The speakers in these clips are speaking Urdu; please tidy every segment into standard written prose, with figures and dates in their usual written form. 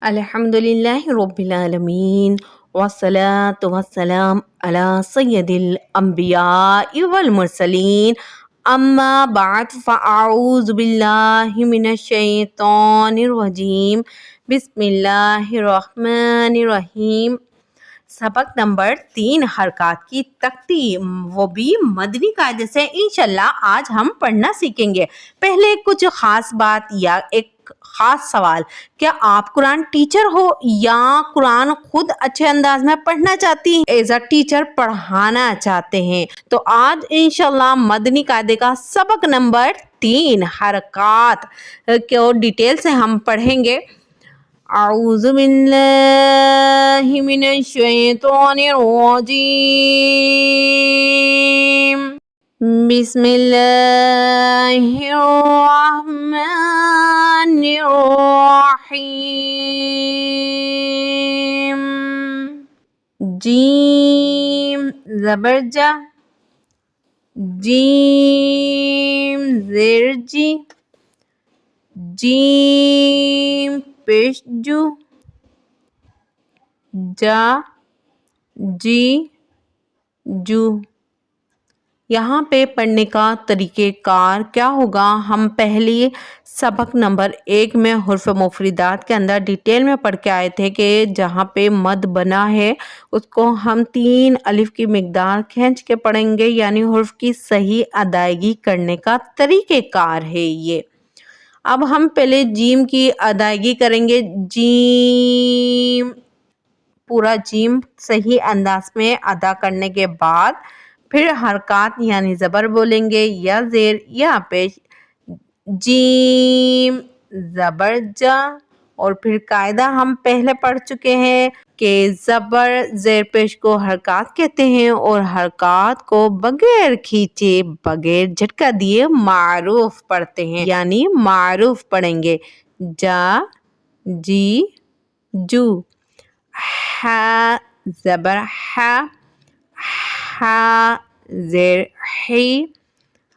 الحمدللہ رب العالمین والصلاة والسلام علی سید الانبیاء والمرسلین اما بعد فاعوذ باللہ من الشیطان الرجیم بسم اللہ الرحمن الرحیم۔ سبق نمبر 3 حرکات کی تختی، وہ بھی مدنی قاعدے سے انشاءاللہ آج ہم پڑھنا سیکھیں گے۔ پہلے کچھ خاص بات یا ایک خاص سوال، کیا آپ قرآن ٹیچر ہو یا قرآن خود اچھے انداز میں پڑھنا چاہتی ہیں، ایز اے ٹیچر پڑھانا چاہتے ہیں؟ تو آج انشاءاللہ مدنی قاعدے کا سبق نمبر 3 حرکات کو ڈیٹیل سے ہم پڑھیں گے۔ اعوذ باللہ من الشیطان الرجیم، بسم اللہ الرحمن الرحیم۔ جیم زبر جا، جیم زیر جی، جیم پیش جو، جا جی جو۔ یہاں پہ پڑھنے کا طریقہ کار کیا ہوگا؟ ہم پہلی سبق نمبر 1 میں حرف مفردات کے اندر ڈیٹیل میں پڑھ کے آئے تھے کہ جہاں پہ مد بنا ہے اس کو ہم 3 الف کی مقدار کھینچ کے پڑھیں گے، یعنی حرف کی صحیح ادائیگی کرنے کا طریقہ کار ہے یہ۔ اب ہم پہلے جیم کی ادائیگی کریں گے۔ جیم، پورا جیم صحیح انداز میں ادا کرنے کے بعد پھر حرکات یعنی زبر بولیں گے، یا زیر یا پیش۔ جیم زبر جا، اور پھر قاعدہ ہم پہلے پڑھ چکے ہیں کہ زبر زیر پیش کو حرکات کہتے ہیں، اور حرکات کو بغیر کھینچے بغیر جھٹکا دیے معروف پڑھتے ہیں، یعنی معروف پڑھیں گے۔ جا جی جو، ہا زبر ہا، ہا زیر ہی،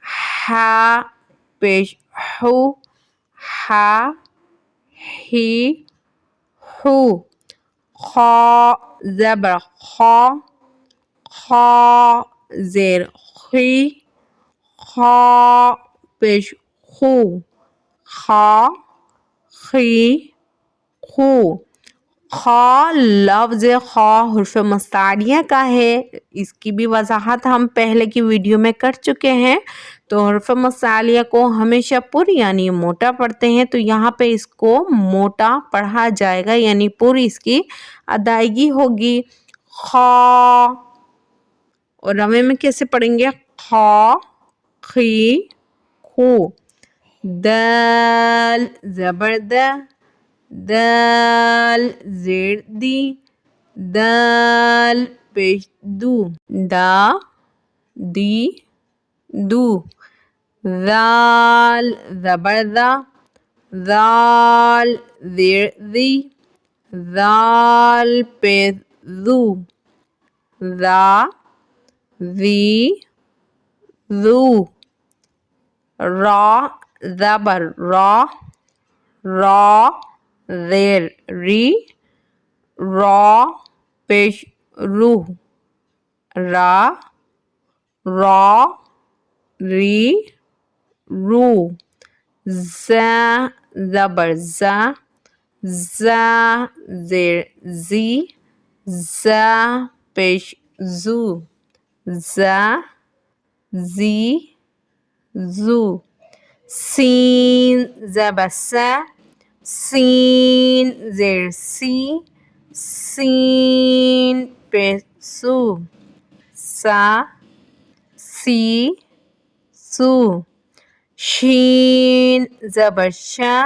ہا پیش ہو، ہا ہی ہو۔ خا زبر خا، خا زیر خی، خا پیش خو، خا خی خو۔ خا لفظ خا حرف مستعلیہ کا ہے، اس کی بھی وضاحت ہم پہلے کی ویڈیو میں کر چکے ہیں۔ تو حرف مستعلیہ کو ہمیشہ پوری یعنی موٹا پڑھتے ہیں، تو یہاں پہ اس کو موٹا پڑھا جائے گا، یعنی پوری اس کی ادائیگی ہوگی۔ خا، اور روے میں کیسے پڑھیں گے؟ خا خی خو۔ دال زبر دا، دال زیر دی، دال پیش دو، دا دی دو۔ ذال زبر ذا، ذال زیر ذی، ذال پیش ذو، ذا ذی ذو۔ را زبر را، را زیر ری، را پیش رو، را را ری رو۔ زا زبر زا، زا زیر زی، زا پیش زو، زا زی زو۔ سین زبر سا، سین زیر سی، سین پیش سو، سا سی سو۔ شین زبر شا،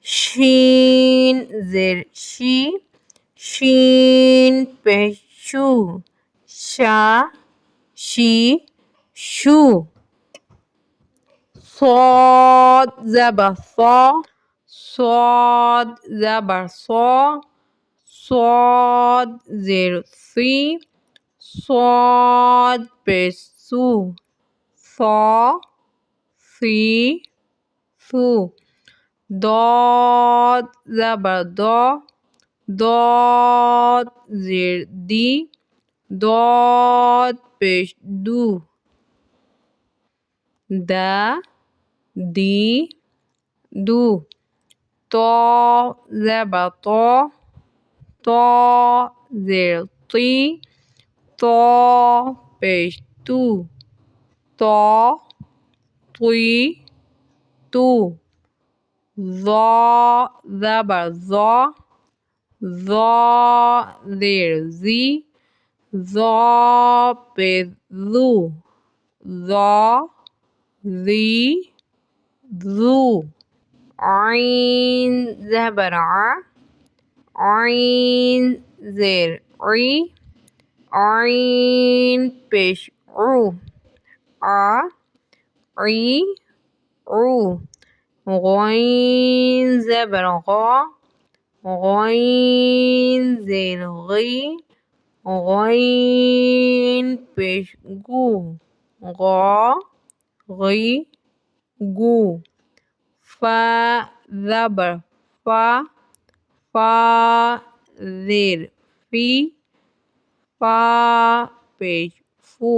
شین زیر شی، شین پیش شو، شا شی شو۔ صاد زبر صا، صاد زبر صا، صاد زیر سی، صاد پیش سو، صا سی سو۔ داد زبر دا، ضاد زیر دی ضاد پیش دو دا دی دو طا زبر طا زیر طی طا پیش تو طا طی تو ظا زبر ظا زیر زی ظا پیش ذو ظا زی ذو عین زبر عین زیر عی عین پیش عو عی عو غین زبر غین زیر غی غین پیش گو غا غی گو فا زبر فا زیر فی فا پیش فو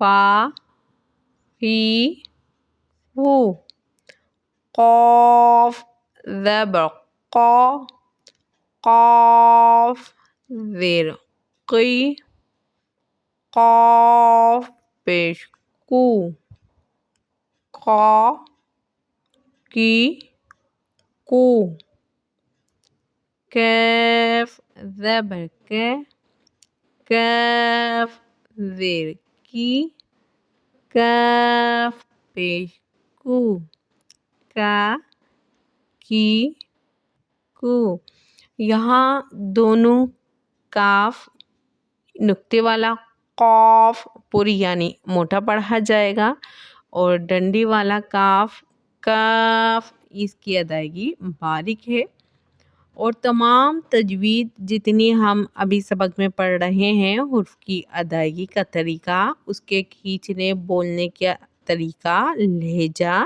فا فی فو قاف زبر قاف زیر قی قاف پیش کو قا کی کو کیف زبر کیف زیر کی کیف پیش کو کا کی کو یہاں دونوں کاف نقطے والا قاف پوری یعنی موٹا پڑھا جائے گا اور ڈنڈی والا کاف کاف اس کی ادائیگی باریک ہے اور تمام تجوید جتنی ہم ابھی سبق میں پڑھ رہے ہیں حرف کی ادائیگی کا طریقہ اس کے کھینچنے بولنے کا طریقہ لہجہ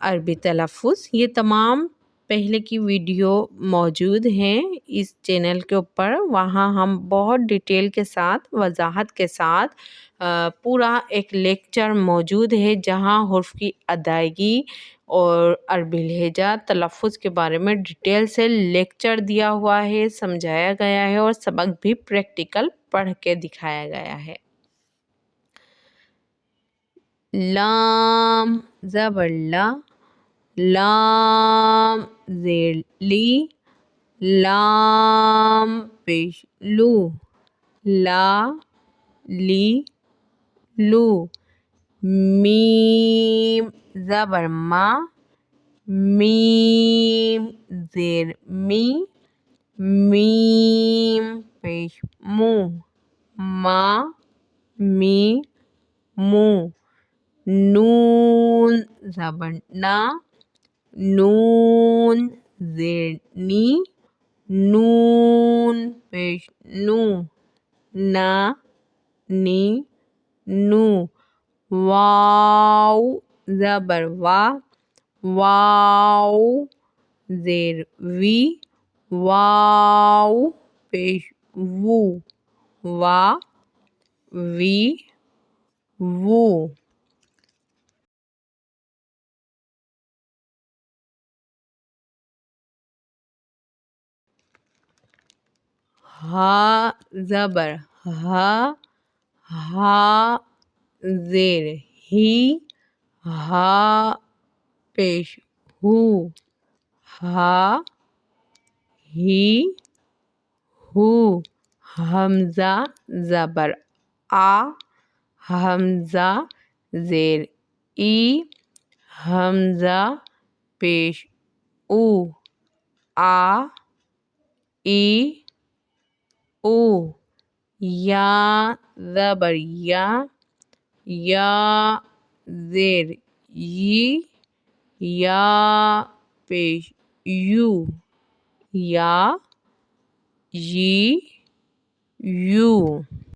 عربی تلفظ یہ تمام پہلے کی ویڈیو موجود ہیں اس چینل کے اوپر وہاں ہم بہت ڈیٹیل کے ساتھ وضاحت کے ساتھ پورا ایک لیکچر موجود ہے جہاں حرف کی ادائیگی اور عربی لہجہ تلفظ کے بارے میں ڈیٹیل سے لیکچر دیا ہوا ہے سمجھایا گیا ہے اور سبق بھی پریکٹیکل پڑھ کے دکھایا گیا ہے لام زبر لا لام زیر لی لام پیش لو لا لی لو میم زبر ما میم زیر می میم پیش مو ما می مو نون زبر نا نون زیر نی نون پیش نو نا نی نو واو زبر واو زیر وی واو پیش وو وا وی وو ہا زبر ہا زیر ہی ہا پیش ہو ہا ہی ہو حمزہ زبر حمزہ زیر ای حمزہ پیش او ای او یا زبر یا زیر یی یا پیش یو یا یی یو